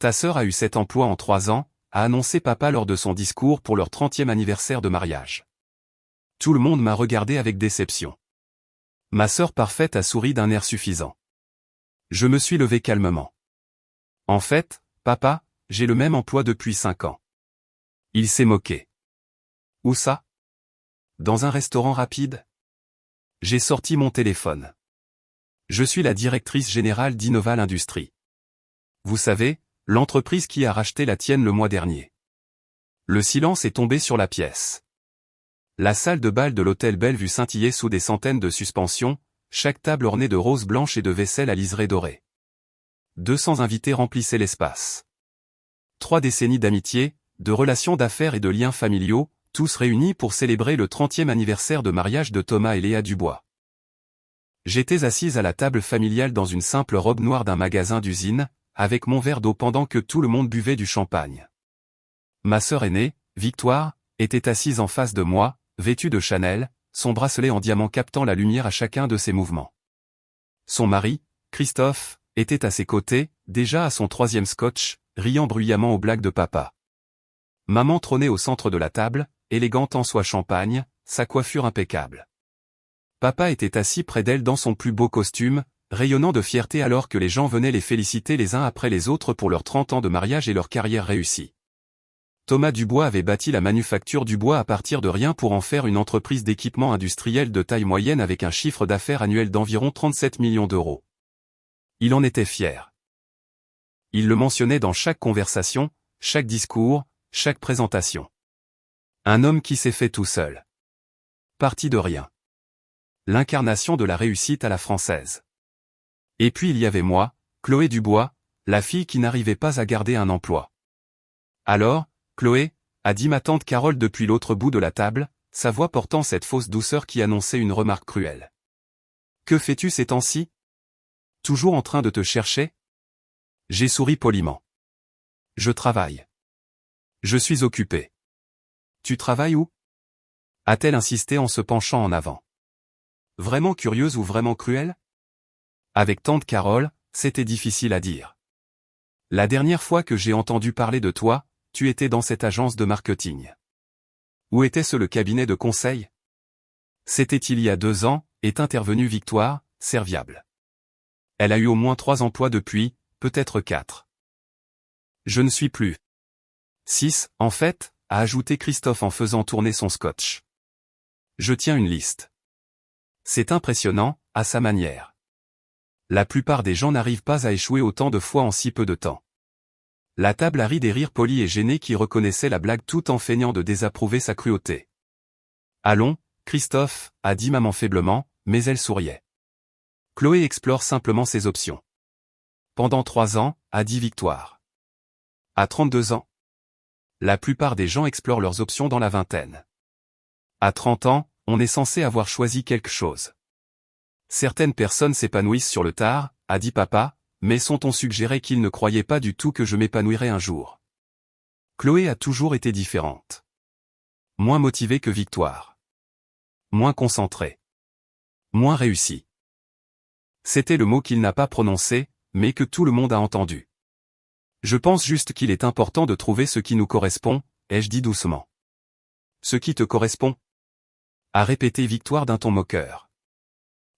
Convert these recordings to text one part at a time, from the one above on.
Ta sœur a eu 7 emplois en 3 ans, a annoncé papa lors de son discours pour leur 30e anniversaire de mariage. Tout le monde m'a regardé avec déception. Ma sœur parfaite a souri d'un air suffisant. Je me suis levé calmement. En fait, papa, j'ai le même emploi depuis 5 ans. Il s'est moqué. Où ça? Dans un restaurant rapide? J'ai sorti mon téléphone. Je suis la directrice générale d'Innoval Industries. Vous savez, l'entreprise qui a racheté la tienne le mois dernier. Le silence est tombé sur la pièce. La salle de bal de l'hôtel Bellevue scintillait sous des centaines de suspensions, chaque table ornée de roses blanches et de vaisselle à liseré doré. 200 invités remplissaient l'espace. 3 décennies d'amitié, de relations d'affaires et de liens familiaux, tous réunis pour célébrer le 30e anniversaire de mariage de Thomas et Léa Dubois. J'étais assise à la table familiale dans une simple robe noire d'un magasin d'usine, avec mon verre d'eau pendant que tout le monde buvait du champagne. Ma sœur aînée, Victoire, était assise en face de moi, vêtue de Chanel, son bracelet en diamant captant la lumière à chacun de ses mouvements. Son mari, Christophe, était à ses côtés, déjà à son 3e scotch, riant bruyamment aux blagues de papa. Maman trônait au centre de la table, élégante en soie champagne, sa coiffure impeccable. Papa était assis près d'elle dans son plus beau costume, rayonnant de fierté alors que les gens venaient les féliciter les uns après les autres pour leurs 30 ans de mariage et leur carrière réussie. Thomas Dubois avait bâti la manufacture du bois à partir de rien pour en faire une entreprise d'équipement industriel de taille moyenne avec un chiffre d'affaires annuel d'environ 37 millions d'euros. Il en était fier. Il le mentionnait dans chaque conversation, chaque discours, chaque présentation. Un homme qui s'est fait tout seul. Parti de rien. L'incarnation de la réussite à la française. Et puis il y avait moi, Chloé Dubois, la fille qui n'arrivait pas à garder un emploi. Alors, Chloé, a dit ma tante Carole depuis l'autre bout de la table, sa voix portant cette fausse douceur qui annonçait une remarque cruelle. Que fais-tu ces temps-ci? Toujours en train de te chercher? J'ai souri poliment. Je travaille. Je suis occupé. Tu travailles où? A-t-elle insisté en se penchant en avant. Vraiment curieuse ou vraiment cruelle? Avec tante Carole, c'était difficile à dire. La dernière fois que j'ai entendu parler de toi, tu étais dans cette agence de marketing. Où était-ce le cabinet de conseil? C'était il y a 2 ans, est intervenue Victoire, serviable. Elle a eu au moins 3 emplois depuis, peut-être 4. Je ne suis plus. 6, en fait, a ajouté Christophe en faisant tourner son scotch. Je tiens une liste. C'est impressionnant, à sa manière. La plupart des gens n'arrivent pas à échouer autant de fois en si peu de temps. La table a ri des rires polis et gênés qui reconnaissaient la blague tout en feignant de désapprouver sa cruauté. Allons, Christophe, a dit maman faiblement, mais elle souriait. Chloé explore simplement ses options. Pendant 3 ans, a dit Victoire. À 32 ans. La plupart des gens explorent leurs options dans la vingtaine. À 30 ans, on est censé avoir choisi quelque chose. Certaines personnes s'épanouissent sur le tard, a dit papa, mais sont-on suggéré qu'ils ne croyaient pas du tout que je m'épanouirais un jour. Chloé a toujours été différente. Moins motivée que Victoire. Moins concentrée. Moins réussie. C'était le mot qu'il n'a pas prononcé, mais que tout le monde a entendu. Je pense juste qu'il est important de trouver ce qui nous correspond, ai-je dit doucement. Ce qui te correspond? A répété Victoire d'un ton moqueur.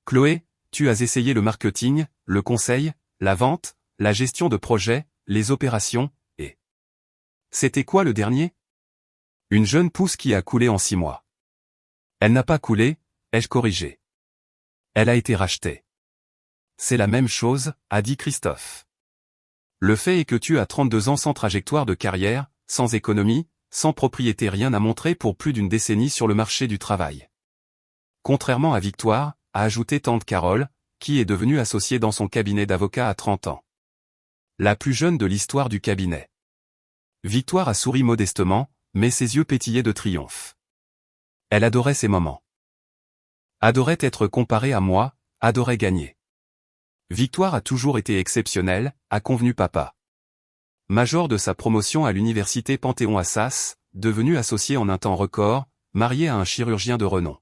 Chloé, tu as essayé le marketing, le conseil, la vente, la gestion de projet, les opérations, et... C'était quoi le dernier? Une jeune pousse qui a coulé en 6 mois. Elle n'a pas coulé, ai-je corrigé. Elle a été rachetée. C'est la même chose, a dit Christophe. Le fait est que tu as 32 ans sans trajectoire de carrière, sans économie, sans propriété, rien à montrer pour plus d'1 décennie sur le marché du travail. Contrairement à Victoire, a ajouté tante Carole, qui est devenue associée dans son cabinet d'avocat à 30 ans. La plus jeune de l'histoire du cabinet. Victoire a souri modestement, mais ses yeux pétillaient de triomphe. Elle adorait ces moments. Adorait être comparée à moi, adorait gagner. Victoire a toujours été exceptionnelle, a convenu papa. Major de sa promotion à l'université Panthéon-Assas, devenu associé en un temps record, marié à un chirurgien de renom.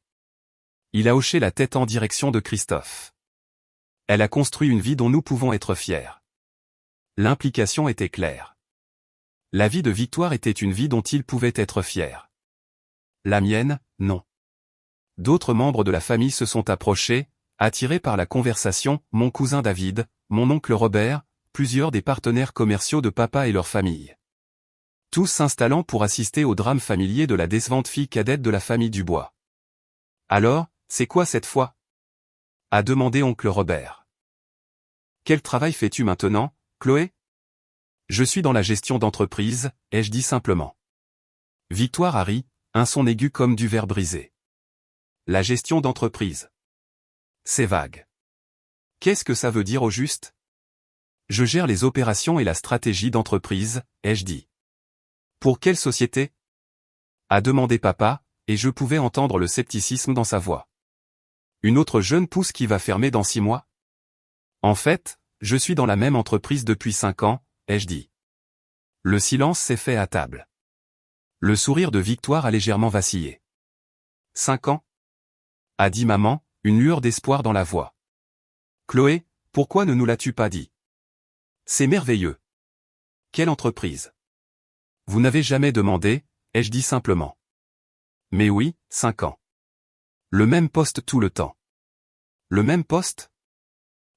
Il a hoché la tête en direction de Christophe. Elle a construit une vie dont nous pouvons être fiers. L'implication était claire. La vie de Victoire était une vie dont il pouvait être fier. La mienne, non. D'autres membres de la famille se sont approchés, attirés par la conversation, mon cousin David, mon oncle Robert, plusieurs des partenaires commerciaux de papa et leur famille. Tous s'installant pour assister au drame familier de la décevante fille cadette de la famille Dubois. Alors, c'est quoi cette fois? A demandé oncle Robert. Quel travail fais-tu maintenant, Chloé? Je suis dans la gestion d'entreprise, ai-je dit simplement. Victoire a ri, un son aigu comme du verre brisé. La gestion d'entreprise. C'est vague. Qu'est-ce que ça veut dire au juste? Je gère les opérations et la stratégie d'entreprise, ai-je dit. Pour quelle société? A demandé papa, et je pouvais entendre le scepticisme dans sa voix. Une autre jeune pousse qui va fermer dans 6 mois? En fait, je suis dans la même entreprise depuis 5 ans, ai-je dit. Le silence s'est fait à table. Le sourire de Victoire a légèrement vacillé. 5 ans? A dit maman, une lueur d'espoir dans la voix. Chloé, pourquoi ne nous l'as-tu pas dit? C'est merveilleux. Quelle entreprise? Vous n'avez jamais demandé, ai-je dit simplement. Mais oui, 5 ans. Le même poste tout le temps. Le même poste?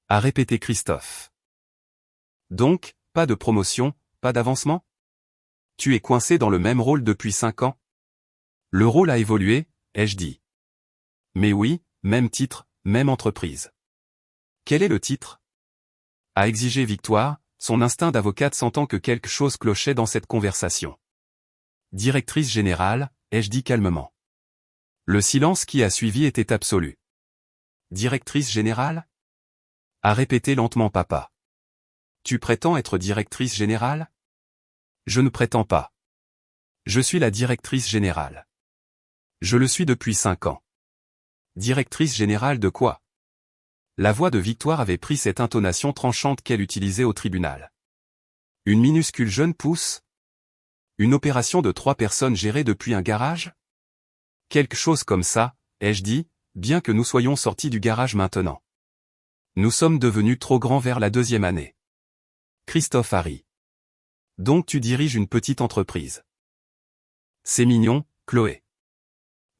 A répété Christophe. Donc, pas de promotion, pas d'avancement? Tu es coincé dans le même rôle depuis 5 ans? Le rôle a évolué, ai-je dit. Mais oui, même titre, même entreprise. Quel est le titre? A exigé Victoire, son instinct d'avocate sentant que quelque chose clochait dans cette conversation. Directrice générale, ai-je dit calmement. Le silence qui a suivi était absolu. Directrice générale? A répété lentement papa. Tu prétends être directrice générale? Je ne prétends pas. Je suis la directrice générale. Je le suis depuis 5 ans. Directrice générale de quoi? La voix de Victoire avait pris cette intonation tranchante qu'elle utilisait au tribunal. Une minuscule jeune pousse? Une opération de 3 personnes gérée depuis un garage? Quelque chose comme ça, ai-je dit, bien que nous soyons sortis du garage maintenant. Nous sommes devenus trop grands vers la 2e année. Christophe a ri. Donc tu diriges une petite entreprise. C'est mignon, Chloé.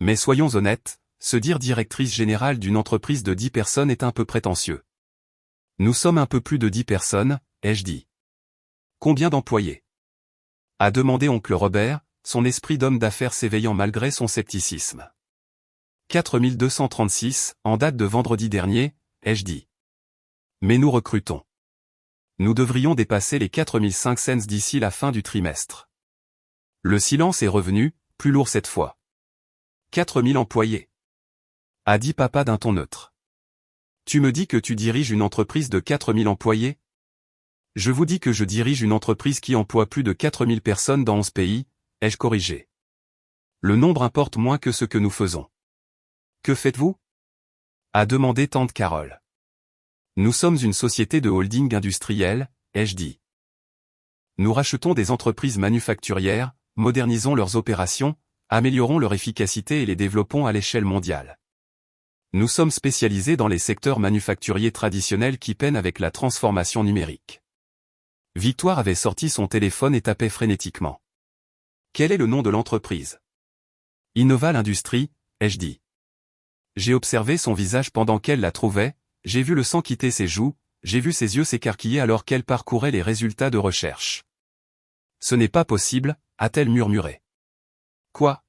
Mais soyons honnêtes, se dire directrice générale d'une entreprise de 10 personnes est un peu prétentieux. Nous sommes un peu plus de 10 personnes, ai-je dit. Combien d'employés? A demandé oncle Robert, son esprit d'homme d'affaires s'éveillant malgré son scepticisme. 4236, en date de vendredi dernier, ai-je dit. Mais nous recrutons. Nous devrions dépasser les 4500 d'ici la fin du trimestre. Le silence est revenu, plus lourd cette fois. 4000 employés. A dit papa d'un ton neutre. Tu me dis que tu diriges une entreprise de 4000 employés? Je vous dis que je dirige une entreprise qui emploie plus de 4000 personnes dans 11 pays, ai-je corrigé. Le nombre importe moins que ce que nous faisons. Que faites-vous? A demandé tante Carole. Nous sommes une société de holding industriel, ai-je dit. Nous rachetons des entreprises manufacturières, modernisons leurs opérations, améliorons leur efficacité et les développons à l'échelle mondiale. Nous sommes spécialisés dans les secteurs manufacturiers traditionnels qui peinent avec la transformation numérique. Victoire avait sorti son téléphone et tapait frénétiquement. Quel est le nom de l'entreprise? Innoval Industries, ai-je dit. J'ai observé son visage pendant qu'elle la trouvait, j'ai vu le sang quitter ses joues, j'ai vu ses yeux s'écarquiller alors qu'elle parcourait les résultats de recherche. Ce n'est pas possible, a-t-elle murmuré. Quoi?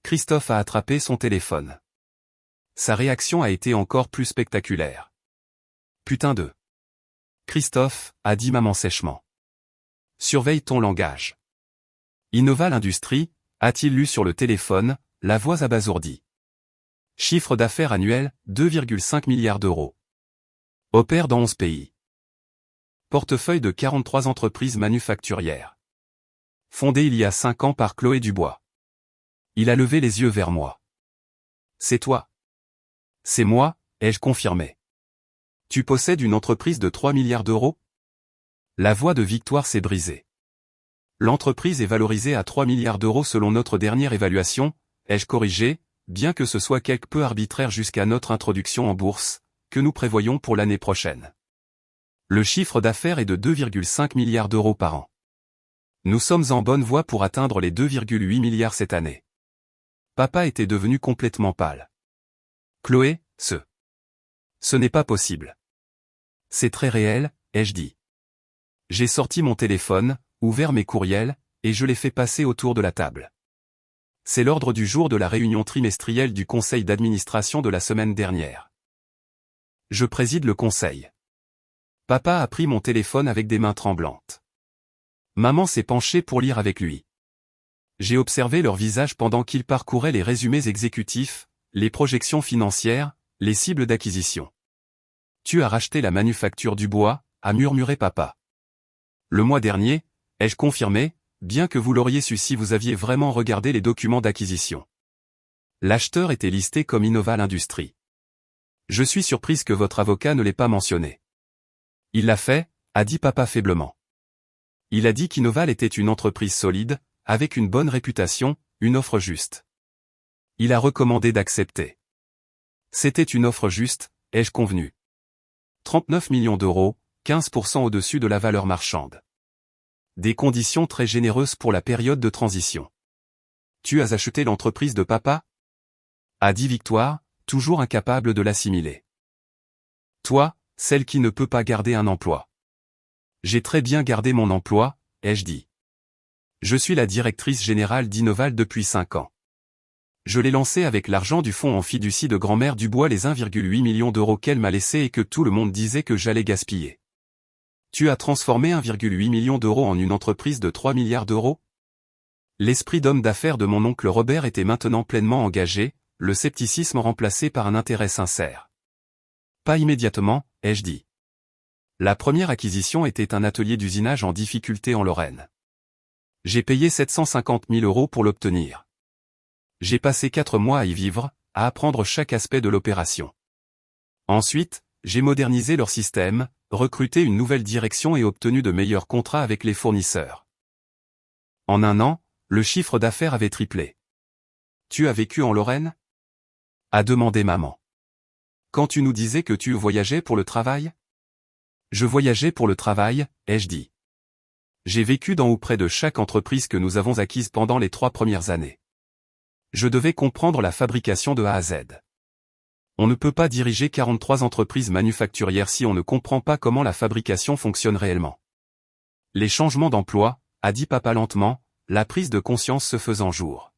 Christophe a attrapé son téléphone. Sa réaction a été encore plus spectaculaire. Putain de... Christophe, a dit maman sèchement. Surveille ton langage. Innoval Industries, a-t-il lu sur le téléphone, la voix abasourdie. Chiffre d'affaires annuel, 2,5 milliards d'euros. Opère dans 11 pays. Portefeuille de 43 entreprises manufacturières. Fondé il y a 5 ans par Chloé Dubois. Il a levé les yeux vers moi. C'est toi. C'est moi, ai-je confirmé. Tu possèdes une entreprise de 3 milliards d'euros? La voix de Victoire s'est brisée. L'entreprise est valorisée à 3 milliards d'euros selon notre dernière évaluation, ai-je corrigé, bien que ce soit quelque peu arbitraire jusqu'à notre introduction en bourse, que nous prévoyons pour l'année prochaine. Le chiffre d'affaires est de 2,5 milliards d'euros par an. Nous sommes en bonne voie pour atteindre les 2,8 milliards cette année. Papa était devenu complètement pâle. Chloé, ce n'est pas possible. C'est très réel, ai-je dit. J'ai sorti mon téléphone, ouvert mes courriels, et je les fais passer autour de la table. C'est l'ordre du jour de la réunion trimestrielle du conseil d'administration de la semaine dernière. Je préside le conseil. Papa a pris mon téléphone avec des mains tremblantes. Maman s'est penchée pour lire avec lui. J'ai observé leur visage pendant qu'ils parcouraient les résumés exécutifs, les projections financières, les cibles d'acquisition. Tu as racheté la manufacture du bois, a murmuré papa. Le mois dernier, ai-je confirmé, bien que vous l'auriez su si vous aviez vraiment regardé les documents d'acquisition. L'acheteur était listé comme Innoval Industries. Je suis surprise que votre avocat ne l'ait pas mentionné. Il l'a fait, a dit papa faiblement. Il a dit qu'Innoval était une entreprise solide, avec une bonne réputation, une offre juste. Il a recommandé d'accepter. C'était une offre juste, ai-je convenu. 39 millions d'euros, 15% au-dessus de la valeur marchande. Des conditions très généreuses pour la période de transition. Tu as acheté l'entreprise de papa? A dit Victoire, toujours incapable de l'assimiler. Toi, celle qui ne peut pas garder un emploi. J'ai très bien gardé mon emploi, ai-je dit. Je suis la directrice générale d'Innoval depuis 5 ans. Je l'ai lancé avec l'argent du fonds en fiducie de grand-mère Dubois, les 1,8 million d'euros qu'elle m'a laissé et que tout le monde disait que j'allais gaspiller. Tu as transformé 1,8 million d'euros en une entreprise de 3 milliards d'euros? L'esprit d'homme d'affaires de mon oncle Robert était maintenant pleinement engagé, le scepticisme remplacé par un intérêt sincère. Pas immédiatement, ai-je dit. La première acquisition était un atelier d'usinage en difficulté en Lorraine. J'ai payé 750 000 euros pour l'obtenir. J'ai passé 4 mois à y vivre, à apprendre chaque aspect de l'opération. Ensuite, j'ai modernisé leur système, recruté une nouvelle direction et obtenu de meilleurs contrats avec les fournisseurs. En 1 an, le chiffre d'affaires avait triplé. Tu as vécu en Lorraine? A demandé maman. Quand tu nous disais que tu voyageais pour le travail? Je voyageais pour le travail, ai-je dit. J'ai vécu dans ou près de chaque entreprise que nous avons acquise pendant les 3 premières années. Je devais comprendre la fabrication de A à Z. On ne peut pas diriger 43 entreprises manufacturières si on ne comprend pas comment la fabrication fonctionne réellement. Les changements d'emploi, a dit papa lentement, la prise de conscience se faisant jour.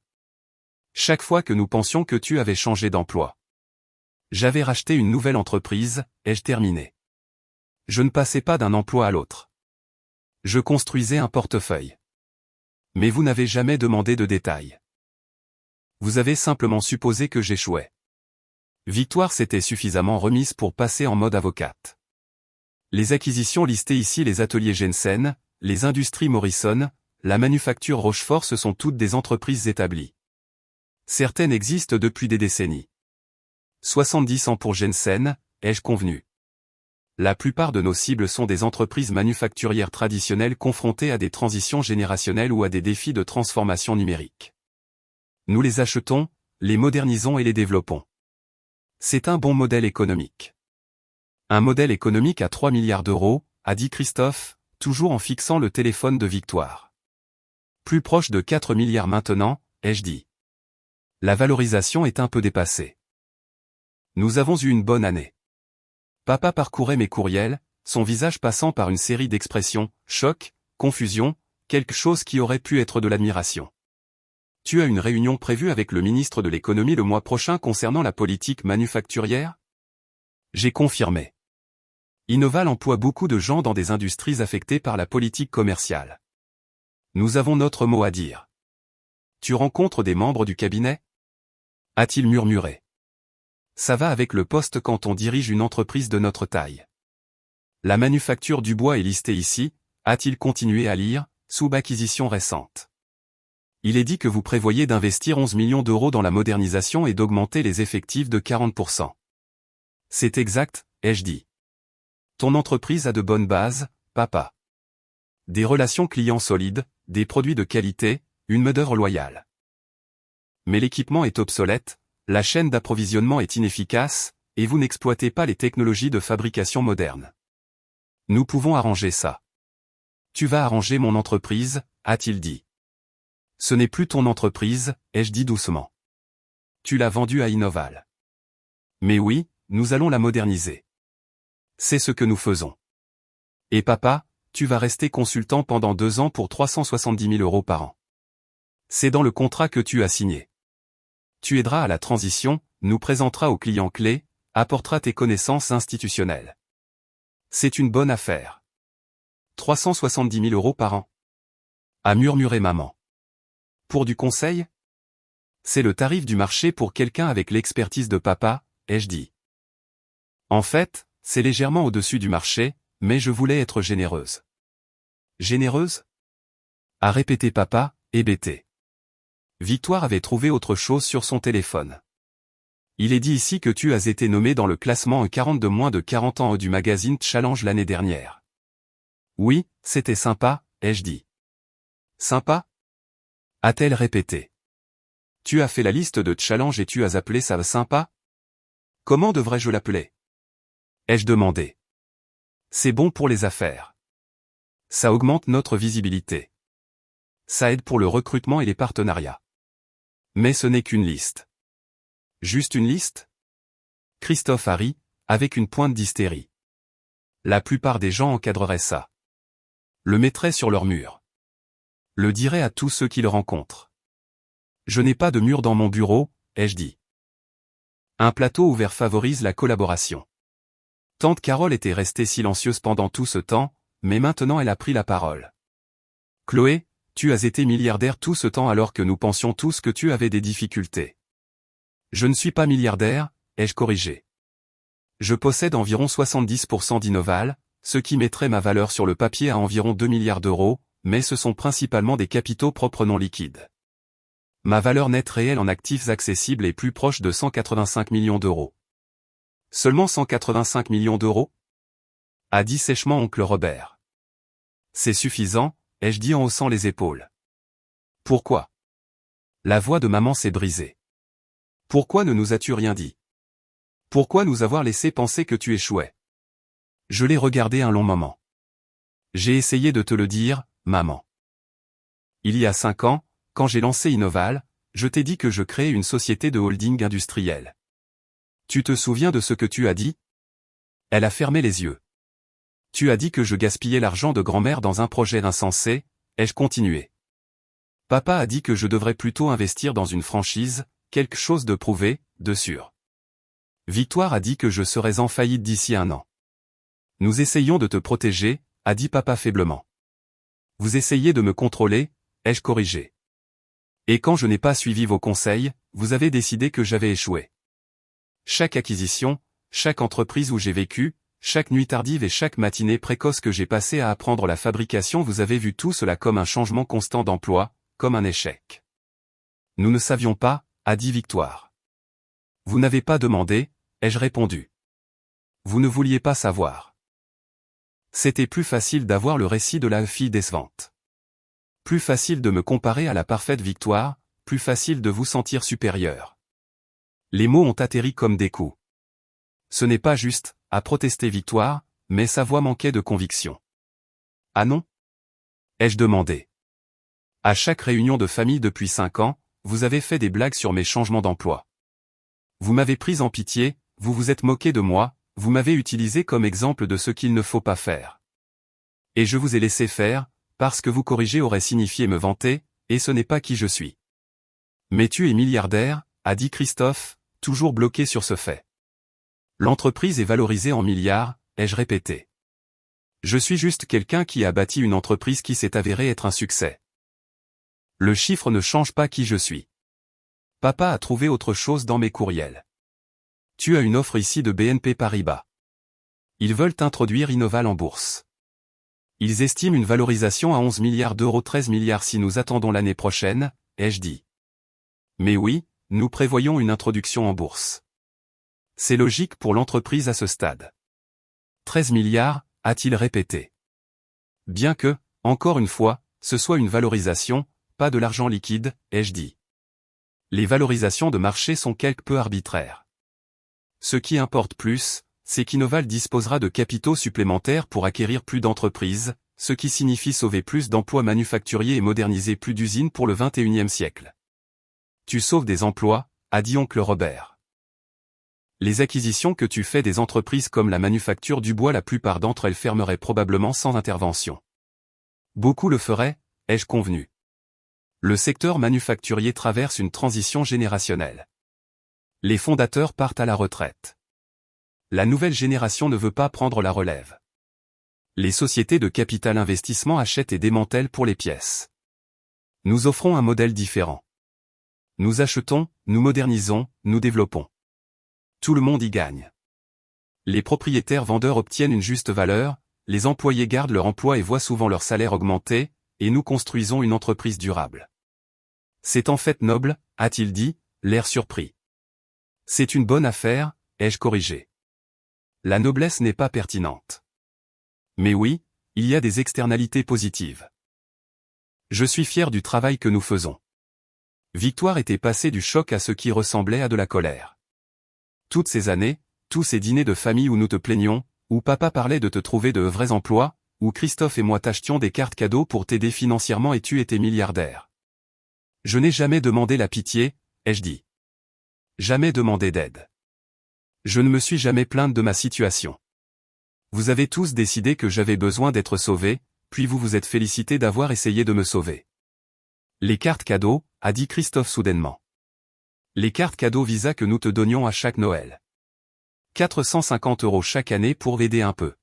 Chaque fois que nous pensions que tu avais changé d'emploi. J'avais racheté une nouvelle entreprise, ai-je terminé. Je ne passais pas d'un emploi à l'autre. Je construisais un portefeuille. Mais vous n'avez jamais demandé de détails. Vous avez simplement supposé que j'échouais. Victoire s'était suffisamment remise pour passer en mode avocate. Les acquisitions listées ici, les ateliers Jensen, les industries Morrison, la manufacture Rochefort, ce sont toutes des entreprises établies. Certaines existent depuis des décennies. 70 ans pour Jensen, ai-je convenu. La plupart de nos cibles sont des entreprises manufacturières traditionnelles confrontées à des transitions générationnelles ou à des défis de transformation numérique. Nous les achetons, les modernisons et les développons. C'est un bon modèle économique. Un modèle économique à 3 milliards d'euros, a dit Christophe, toujours en fixant le téléphone de Victoire. Plus proche de 4 milliards maintenant, ai-je dit. La valorisation est un peu dépassée. Nous avons eu une bonne année. Papa parcourait mes courriels, son visage passant par une série d'expressions, choc, confusion, quelque chose qui aurait pu être de l'admiration. Tu as une réunion prévue avec le ministre de l'économie le mois prochain concernant la politique manufacturière? J'ai confirmé. Innoval emploie beaucoup de gens dans des industries affectées par la politique commerciale. Nous avons notre mot à dire. Tu rencontres des membres du cabinet? A-t-il murmuré. Ça va avec le poste quand on dirige une entreprise de notre taille. La manufacture du bois est listée ici, a-t-il continué à lire, sous acquisition récente. Il est dit que vous prévoyez d'investir 11 millions d'euros dans la modernisation et d'augmenter les effectifs de 40%. C'est exact, ai-je dit. Ton entreprise a de bonnes bases, papa. Des relations clients solides, des produits de qualité, une main-d'œuvre loyale. Mais l'équipement est obsolète, la chaîne d'approvisionnement est inefficace, et vous n'exploitez pas les technologies de fabrication modernes. Nous pouvons arranger ça. Tu vas arranger mon entreprise, a-t-il dit. Ce n'est plus ton entreprise, ai-je dit doucement. Tu l'as vendue à Innoval. Mais oui, nous allons la moderniser. C'est ce que nous faisons. Et papa, tu vas rester consultant pendant 2 ans pour 370 000 € par an. C'est dans le contrat que tu as signé. Tu aideras à la transition, nous présenteras aux clients clés, apporteras tes connaissances institutionnelles. C'est une bonne affaire. 370 000 € par an. A murmuré maman. Pour du conseil? C'est le tarif du marché pour quelqu'un avec l'expertise de papa, ai-je dit. En fait, c'est légèrement au-dessus du marché, mais je voulais être généreuse. Généreuse? A répété papa, hébété. Victoire avait trouvé autre chose sur son téléphone. Il est dit ici que tu as été nommé dans le classement 40 de moins de 40 ans du magazine Challenge l'année dernière. Oui, c'était sympa, ai-je dit. Sympa? A-t-elle répété. Tu as fait la liste de Challenge et tu as appelé ça sympa? Comment devrais-je l'appeler? Ai-je demandé. C'est bon pour les affaires. Ça augmente notre visibilité. Ça aide pour le recrutement et les partenariats. Mais ce n'est qu'une liste. Juste une liste? Christophe a ri, avec une pointe d'hystérie. La plupart des gens encadreraient ça. Le mettraient sur leur mur. Le diraient à tous ceux qu'ils rencontrent. Je n'ai pas de mur dans mon bureau, ai-je dit. Un plateau ouvert favorise la collaboration. Tante Carole était restée silencieuse pendant tout ce temps, mais maintenant elle a pris la parole. Chloé, tu as été milliardaire tout ce temps alors que nous pensions tous que tu avais des difficultés. Je ne suis pas milliardaire, ai-je corrigé. Je possède environ 70% d'Innoval, ce qui mettrait ma valeur sur le papier à environ 2 milliards d'euros, mais ce sont principalement des capitaux propres non liquides. Ma valeur nette réelle en actifs accessibles est plus proche de 185 millions d'euros. Seulement 185 millions d'euros? A dit sèchement oncle Robert. C'est suffisant, ai-je dit en haussant les épaules. Pourquoi? La voix de maman s'est brisée. Pourquoi ne nous as-tu rien dit? Pourquoi nous avoir laissé penser que tu échouais? Je l'ai regardé un long moment. J'ai essayé de te le dire, maman. Il y a 5 ans, quand j'ai lancé Innoval, je t'ai dit que je créais une société de holding industriel. Tu te souviens de ce que tu as dit? Elle a fermé les yeux. Tu as dit que je gaspillais l'argent de grand-mère dans un projet insensé, ai-je continué. Papa a dit que je devrais plutôt investir dans une franchise, quelque chose de prouvé, de sûr. Victoire a dit que je serais en faillite d'ici 1 an. Nous essayons de te protéger, a dit papa faiblement. Vous essayez de me contrôler, ai-je corrigé. Et quand je n'ai pas suivi vos conseils, vous avez décidé que j'avais échoué. Chaque acquisition, chaque entreprise où j'ai vécu, chaque nuit tardive et chaque matinée précoce que j'ai passée à apprendre la fabrication, vous avez vu tout cela comme un changement constant d'emploi, comme un échec. Nous ne savions pas, a dit Victoire. Vous n'avez pas demandé, ai-je répondu. Vous ne vouliez pas savoir. C'était plus facile d'avoir le récit de la fille décevante. Plus facile de me comparer à la parfaite Victoire, plus facile de vous sentir supérieur. Les mots ont atterri comme des coups. Ce n'est pas juste, a protesté Victoire, mais sa voix manquait de conviction. Ah non? Ai-je demandé. À chaque réunion de famille depuis 5 ans, vous avez fait des blagues sur mes changements d'emploi. Vous m'avez pris en pitié, vous vous êtes moqué de moi, vous m'avez utilisé comme exemple de ce qu'il ne faut pas faire. Et je vous ai laissé faire, parce que vous corriger aurait signifié me vanter, et ce n'est pas qui je suis. Mais tu es milliardaire, a dit Christophe, toujours bloqué sur ce fait. L'entreprise est valorisée en milliards, ai-je répété. Je suis juste quelqu'un qui a bâti une entreprise qui s'est avérée être un succès. Le chiffre ne change pas qui je suis. Papa a trouvé autre chose dans mes courriels. Tu as une offre ici de BNP Paribas. Ils veulent introduire Innoval en bourse. Ils estiment une valorisation à 11 milliards d'euros, 13 milliards si nous attendons l'année prochaine, ai-je dit. Mais oui, nous prévoyons une introduction en bourse. C'est logique pour l'entreprise à ce stade. 13 milliards, a-t-il répété. Bien que, encore une fois, ce soit une valorisation, pas de l'argent liquide, ai-je dit. Les valorisations de marché sont quelque peu arbitraires. Ce qui importe plus, c'est qu'Innoval disposera de capitaux supplémentaires pour acquérir plus d'entreprises, ce qui signifie sauver plus d'emplois manufacturiers et moderniser plus d'usines pour le XXIe siècle. Tu sauves des emplois, a dit oncle Robert. Les acquisitions que tu fais des entreprises comme la manufacture du bois, la plupart d'entre elles fermeraient probablement sans intervention. Beaucoup le feraient, ai-je convenu. Le secteur manufacturier traverse une transition générationnelle. Les fondateurs partent à la retraite. La nouvelle génération ne veut pas prendre la relève. Les sociétés de capital investissement achètent et démantèlent pour les pièces. Nous offrons un modèle différent. Nous achetons, nous modernisons, nous développons. Tout le monde y gagne. Les propriétaires vendeurs obtiennent une juste valeur, les employés gardent leur emploi et voient souvent leur salaire augmenter, et nous construisons une entreprise durable. C'est en fait noble, a-t-il dit, l'air surpris. C'est une bonne affaire, ai-je corrigé. La noblesse n'est pas pertinente. Mais oui, il y a des externalités positives. Je suis fier du travail que nous faisons. Victoire était passée du choc à ce qui ressemblait à de la colère. Toutes ces années, tous ces dîners de famille où nous te plaignions, où papa parlait de te trouver de vrais emplois, où Christophe et moi t'achetions des cartes cadeaux pour t'aider financièrement et tu étais milliardaire. Je n'ai jamais demandé la pitié, ai-je dit. Jamais demandé d'aide. Je ne me suis jamais plainte de ma situation. Vous avez tous décidé que j'avais besoin d'être sauvé, puis vous vous êtes félicité d'avoir essayé de me sauver. Les cartes cadeaux, a dit Christophe soudainement. Les cartes cadeaux Visa que nous te donnions à chaque Noël. 450 € chaque année pour aider un peu.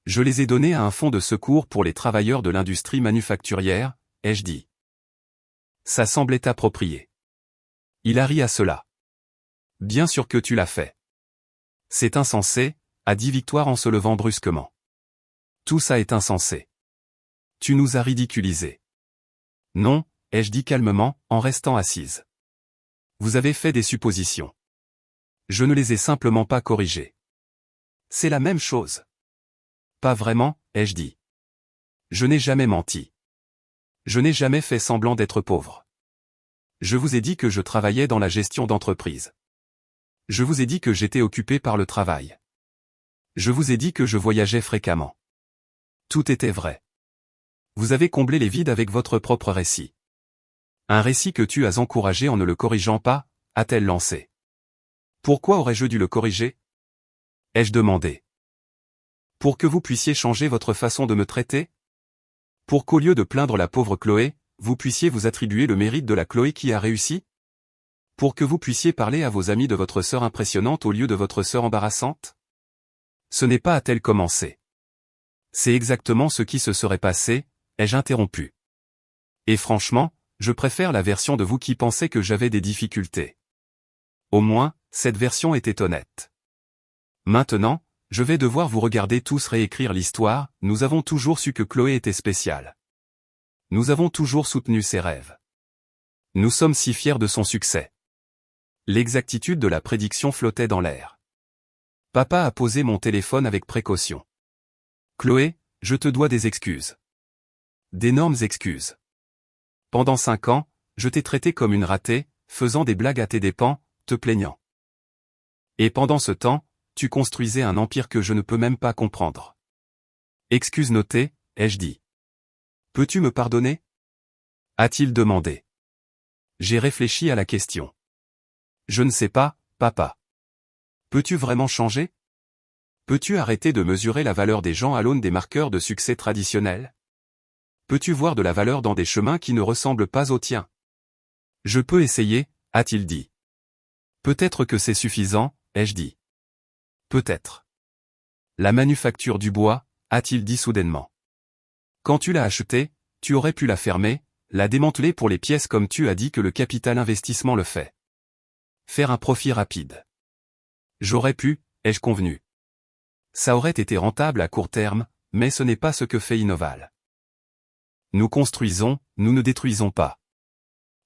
Je les ai donnés à un fonds de secours pour les travailleurs de l'industrie manufacturière, ai-je dit. Ça semblait approprié. Il a ri à cela. Bien sûr que tu l'as fait. C'est insensé, a dit Victoire en se levant brusquement. Tout ça est insensé. Tu nous as ridiculisés. Non, ai-je dit calmement, en restant assise. Vous avez fait des suppositions. Je ne les ai simplement pas corrigées. C'est la même chose. Pas vraiment, ai-je dit. Je n'ai jamais menti. Je n'ai jamais fait semblant d'être pauvre. Je vous ai dit que je travaillais dans la gestion d'entreprise. Je vous ai dit que j'étais occupé par le travail. Je vous ai dit que je voyageais fréquemment. Tout était vrai. Vous avez comblé les vides avec votre propre récit. Un récit que tu as encouragé en ne le corrigeant pas, a-t-elle lancé. Pourquoi aurais-je dû le corriger? Ai-je demandé. Pour que vous puissiez changer votre façon de me traiter? Pour qu'au lieu de plaindre la pauvre Chloé, vous puissiez vous attribuer le mérite de la Chloé qui a réussi? Pour que vous puissiez parler à vos amis de votre sœur impressionnante au lieu de votre sœur embarrassante? Ce n'est pas a-t-elle commencé. C'est exactement ce qui se serait passé, ai-je interrompu. Et franchement, je préfère la version de vous qui pensait que j'avais des difficultés. Au moins, cette version était honnête. Maintenant, je vais devoir vous regarder tous réécrire l'histoire, nous avons toujours su que Chloé était spéciale. Nous avons toujours soutenu ses rêves. Nous sommes si fiers de son succès. L'exactitude de la prédiction flottait dans l'air. Papa a posé mon téléphone avec précaution. Chloé, je te dois des excuses. D'énormes excuses. Pendant 5 ans, je t'ai traité comme une ratée, faisant des blagues à tes dépens, te plaignant. Et pendant ce temps, tu construisais un empire que je ne peux même pas comprendre. Excuse notée, ai-je dit. Peux-tu me pardonner? A-t-il demandé. J'ai réfléchi à la question. Je ne sais pas, papa. Peux-tu vraiment changer? Peux-tu arrêter de mesurer la valeur des gens à l'aune des marqueurs de succès traditionnels? Peux-tu voir de la valeur dans des chemins qui ne ressemblent pas aux tiens? Je peux essayer, a-t-il dit. Peut-être que c'est suffisant, ai-je dit. Peut-être. La manufacture du bois, a-t-il dit soudainement. Quand tu l'as achetée, tu aurais pu la fermer, la démanteler pour les pièces comme tu as dit que le capital investissement le fait. Faire un profit rapide. J'aurais pu, ai-je convenu. Ça aurait été rentable à court terme, mais ce n'est pas ce que fait Innoval. Nous construisons, nous ne détruisons pas.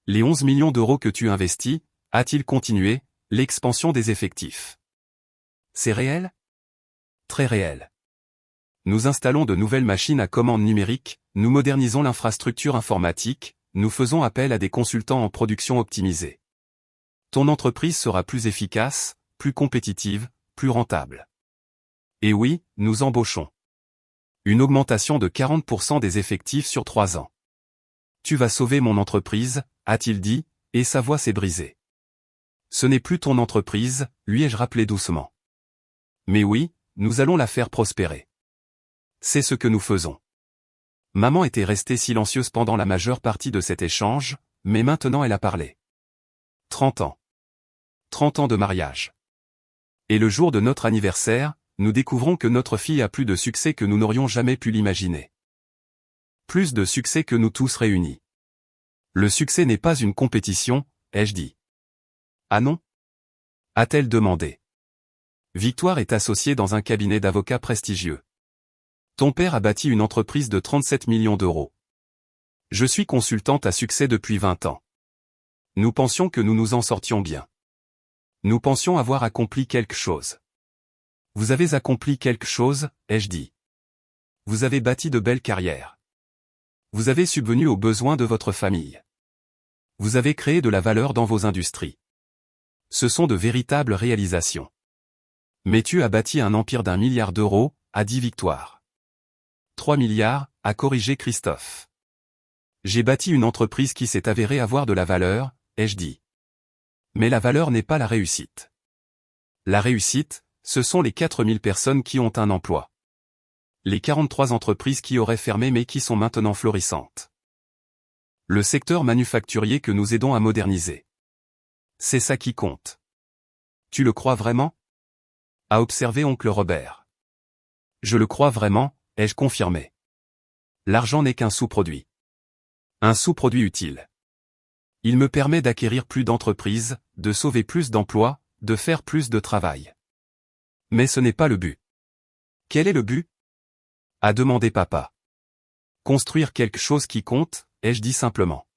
Les 11 millions d'euros que tu investis, a-t-il continué, l'expansion des effectifs. C'est réel? Très réel. Nous installons de nouvelles machines à commande numérique, nous modernisons l'infrastructure informatique, nous faisons appel à des consultants en production optimisée. Ton entreprise sera plus efficace, plus compétitive, plus rentable. Et oui, nous embauchons. Une augmentation de 40% des effectifs sur 3 ans. Tu vas sauver mon entreprise, a-t-il dit, et sa voix s'est brisée. Ce n'est plus ton entreprise, lui ai-je rappelé doucement. Mais oui, nous allons la faire prospérer. C'est ce que nous faisons. Maman était restée silencieuse pendant la majeure partie de cet échange, mais maintenant elle a parlé. 30 ans. 30 ans de mariage. Et le jour de notre anniversaire, nous découvrons que notre fille a plus de succès que nous n'aurions jamais pu l'imaginer. Plus de succès que nous tous réunis. Le succès n'est pas une compétition, ai-je dit. Ah non? A-t-elle demandé. Victoire est associée dans un cabinet d'avocats prestigieux. Ton père a bâti une entreprise de 37 millions d'euros. Je suis consultante à succès depuis 20 ans. Nous pensions que nous nous en sortions bien. Nous pensions avoir accompli quelque chose. Vous avez accompli quelque chose, ai-je dit. Vous avez bâti de belles carrières. Vous avez subvenu aux besoins de votre famille. Vous avez créé de la valeur dans vos industries. Ce sont de véritables réalisations. Mais tu as bâti un empire d'1 milliard d'euros, a dit Victoire. 3 milliards, a corrigé Christophe. J'ai bâti une entreprise qui s'est avérée avoir de la valeur, ai-je dit. Mais la valeur n'est pas la réussite. La réussite, ce sont les 4000 personnes qui ont un emploi. Les 43 entreprises qui auraient fermé mais qui sont maintenant florissantes. Le secteur manufacturier que nous aidons à moderniser. C'est ça qui compte. Tu le crois vraiment? A observé oncle Robert. Je le crois vraiment, ai-je confirmé. L'argent n'est qu'un sous-produit. Un sous-produit utile. Il me permet d'acquérir plus d'entreprises, de sauver plus d'emplois, de faire plus de travail. Mais ce n'est pas le but. Quel est le but? A demandé papa. Construire quelque chose qui compte, ai-je dit simplement.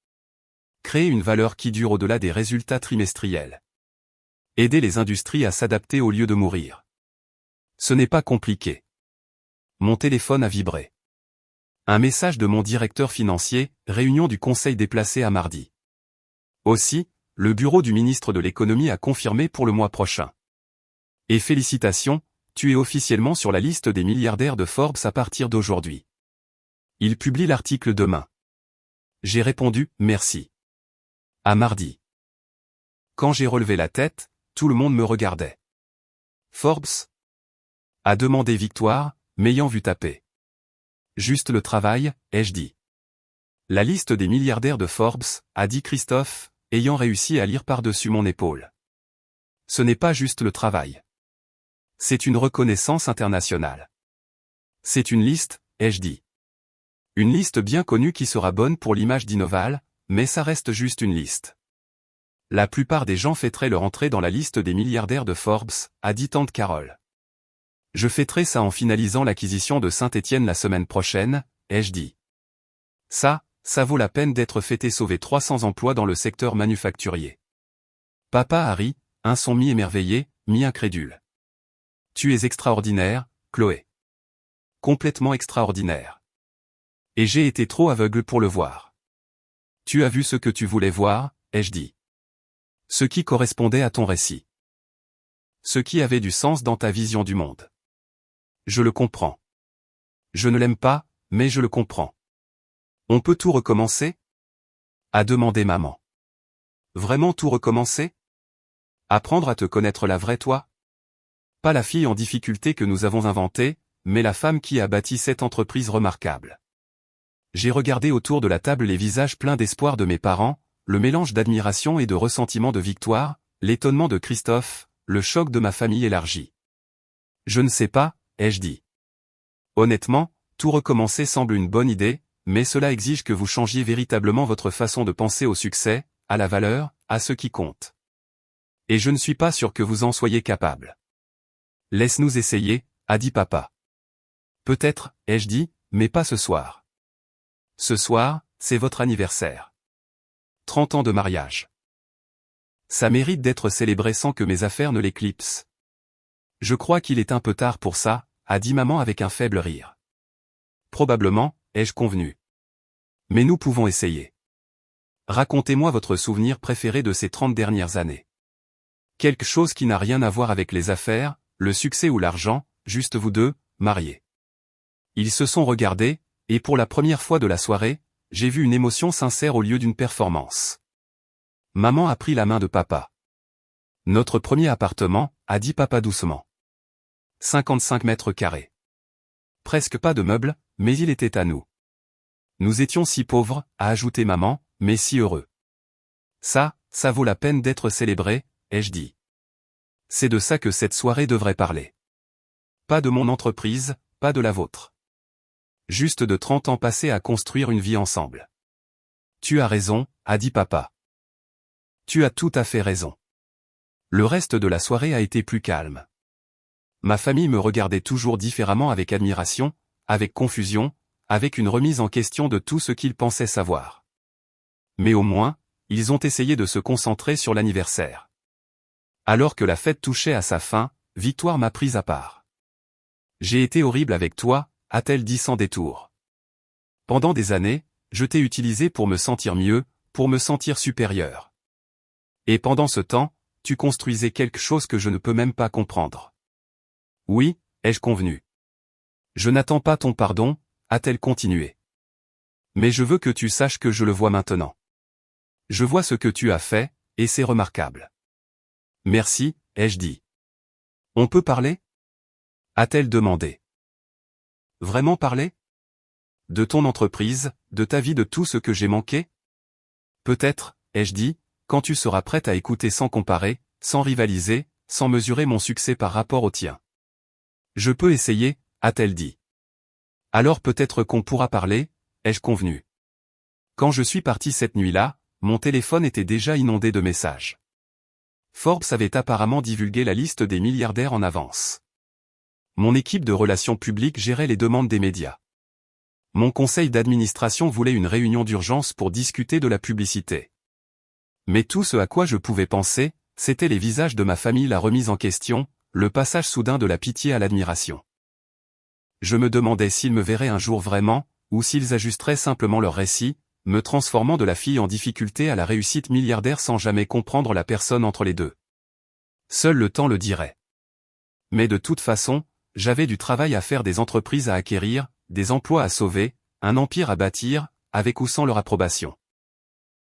Créer une valeur qui dure au-delà des résultats trimestriels. Aider les industries à s'adapter au lieu de mourir. Ce n'est pas compliqué. Mon téléphone a vibré. Un message de mon directeur financier, réunion du conseil déplacée à mardi. Aussi, le bureau du ministre de l'économie a confirmé pour le mois prochain. Et félicitations, tu es officiellement sur la liste des milliardaires de Forbes à partir d'aujourd'hui. Il publie l'article demain. J'ai répondu, merci. À mardi. Quand j'ai relevé la tête, tout le monde me regardait. Forbes? A demandé Victoire, m'ayant vu taper. Juste le travail, ai-je dit. La liste des milliardaires de Forbes, a dit Christophe, ayant réussi à lire par-dessus mon épaule. Ce n'est pas juste le travail. C'est une reconnaissance internationale. C'est une liste, ai-je dit. Une liste bien connue qui sera bonne pour l'image d'Innoval, mais ça reste juste une liste. La plupart des gens fêteraient leur entrée dans la liste des milliardaires de Forbes, a dit tante Carole. Je fêterai ça en finalisant l'acquisition de Saint-Étienne la semaine prochaine, ai-je dit. Ça vaut la peine d'être fêté, sauver 300 emplois dans le secteur manufacturier. Papa a ri, un son mi-émerveillé, mi-incrédule. Tu es extraordinaire, Chloé. Complètement extraordinaire. Et j'ai été trop aveugle pour le voir. Tu as vu ce que tu voulais voir, ai-je dit. Ce qui correspondait à ton récit. Ce qui avait du sens dans ta vision du monde. Je le comprends. Je ne l'aime pas, mais je le comprends. On peut tout recommencer? A demandé maman. Vraiment tout recommencer? Apprendre à te connaître la vraie toi? Pas la fille en difficulté que nous avons inventée, mais la femme qui a bâti cette entreprise remarquable. J'ai regardé autour de la table les visages pleins d'espoir de mes parents, le mélange d'admiration et de ressentiment de Victoire, l'étonnement de Christophe, le choc de ma famille élargie. Je ne sais pas, ai-je dit. Honnêtement, tout recommencer semble une bonne idée, mais cela exige que vous changiez véritablement votre façon de penser au succès, à la valeur, à ce qui compte. Et je ne suis pas sûr que vous en soyez capable. Laisse-nous essayer, a dit papa. Peut-être, ai-je dit, mais pas ce soir. Ce soir, c'est votre anniversaire. 30 ans de mariage. Ça mérite d'être célébré sans que mes affaires ne l'éclipsent. Je crois qu'il est un peu tard pour ça, a dit maman avec un faible rire. Probablement, ai-je convenu. Mais nous pouvons essayer. Racontez-moi votre souvenir préféré de ces 30 dernières années. Quelque chose qui n'a rien à voir avec les affaires, le succès ou l'argent, juste vous deux, mariés. Ils se sont regardés, et pour la première fois de la soirée, j'ai vu une émotion sincère au lieu d'une performance. Maman a pris la main de papa. Notre premier appartement, a dit papa doucement. 55 mètres carrés. Presque pas de meubles, mais il était à nous. Nous étions si pauvres, a ajouté maman, mais si heureux. Ça vaut la peine d'être célébré, ai-je dit. C'est de ça que cette soirée devrait parler. Pas de mon entreprise, pas de la vôtre. Juste de 30 ans passés à construire une vie ensemble. Tu as raison, a dit papa. Tu as tout à fait raison. Le reste de la soirée a été plus calme. Ma famille me regardait toujours différemment avec admiration, avec confusion, avec une remise en question de tout ce qu'ils pensaient savoir. Mais au moins, ils ont essayé de se concentrer sur l'anniversaire. Alors que la fête touchait à sa fin, Victoire m'a prise à part. J'ai été horrible avec toi, a-t-elle dit sans détour. Pendant des années, je t'ai utilisé pour me sentir mieux, pour me sentir supérieur. Et pendant ce temps, tu construisais quelque chose que je ne peux même pas comprendre. Oui, ai-je convenu. Je n'attends pas ton pardon, a-t-elle continué. Mais je veux que tu saches que je le vois maintenant. Je vois ce que tu as fait, et c'est remarquable. Merci, ai-je dit. On peut parler ? A-t-elle demandé. Vraiment parler ? De ton entreprise, de ta vie, de tout ce que j'ai manqué ? Peut-être, ai-je dit, quand tu seras prête à écouter sans comparer, sans rivaliser, sans mesurer mon succès par rapport au tien. Je peux essayer, a-t-elle dit. Alors peut-être qu'on pourra parler, ai-je convenu. Quand je suis parti cette nuit-là, mon téléphone était déjà inondé de messages. Forbes avait apparemment divulgué la liste des milliardaires en avance. Mon équipe de relations publiques gérait les demandes des médias. Mon conseil d'administration voulait une réunion d'urgence pour discuter de la publicité. Mais tout ce à quoi je pouvais penser, c'était les visages de ma famille, la remise en question, le passage soudain de la pitié à l'admiration. Je me demandais s'ils me verraient un jour vraiment, ou s'ils ajusteraient simplement leur récit, me transformant de la fille en difficulté à la réussite milliardaire sans jamais comprendre la personne entre les deux. Seul le temps le dirait. Mais de toute façon, j'avais du travail à faire, des entreprises à acquérir, des emplois à sauver, un empire à bâtir, avec ou sans leur approbation.